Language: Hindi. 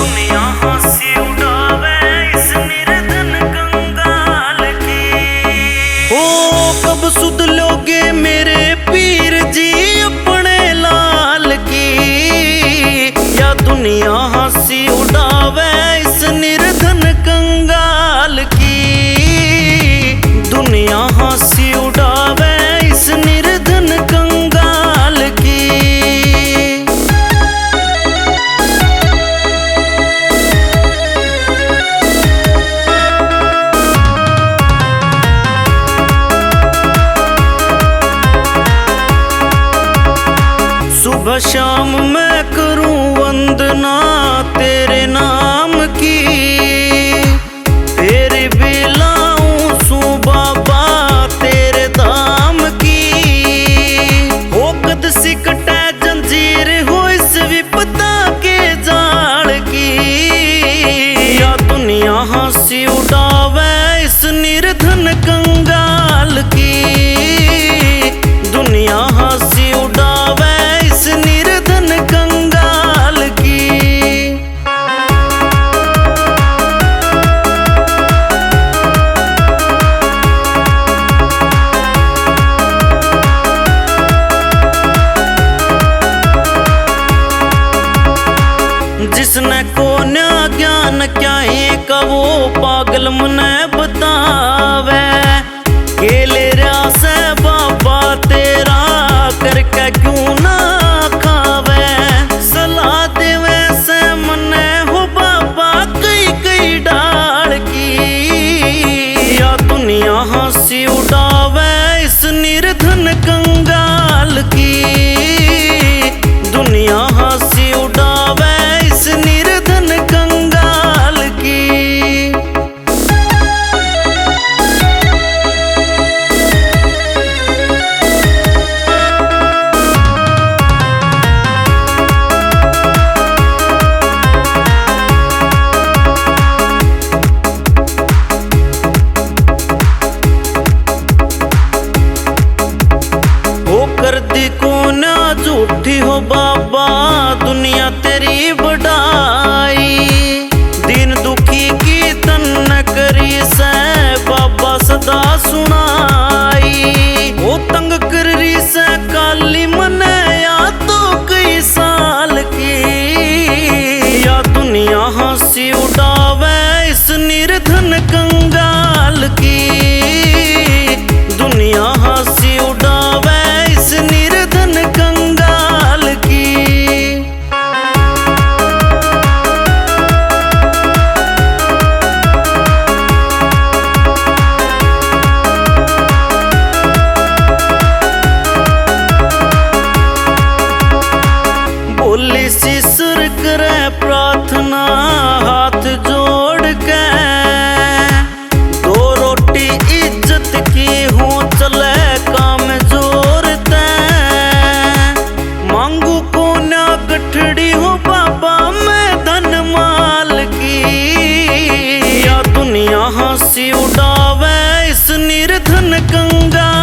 दुनिया हंसी उड़ावे इस निर्धन कंगाल की। ओ कब सुध लोगे मेरे पीर जी अपने लाल की, या दुनिया हंसी उड़ावे इस निर्धन कंगाल की। दुनिया हंसी उड़ावे इस निर्धन कंगाल की। सुबह शाम मैं करूं वंदना तेरे नाम की, तेरे भी लाऊं सू बाबा तेरे धाम की। हो कद सिकटे जंजीर हो इस विपदा के जाल की, या दुनिया हंसी उड़ावे इस निर्धन कंगाल की। दुनिया हंसी उड़ावे इस निर्धन कंगाल की। जिसने को न्या ज्ञान क्या है का वो पागल मने बतावे, केले रहा से बाबा तेरा करके क्यों ना खावे। सलाह देवे से मने हो बाबा कई कई डाल की, या दुनिया हंसी उड़ावे इस निर्धन कंगाल की। दुनिया हंसी उड़ावे इस निर्धन कंगाल की। कर दी को ना झूठी हो बाबा दुनिया तेरी बढ़ाई। दीन दुखी की तन करी से बाबा सदा सुनाई। वो तंग करी से काली मने या तो कई साल की, या दुनिया हंसी उड़ावे इस निर्धन कंगाल की। दुनिया हंसी उड़ावे इस निर्धन कंगाल की। बोली सी सुर करे प्रार्थना हाथ जोड़ के, दो रोटी इज्जत की हो चले काम जोरते। मांगू को ना गठड़ी हो बाबा मैं धन माल की, या दुनिया हंसी उड़ावे इस निर्धन कंगाल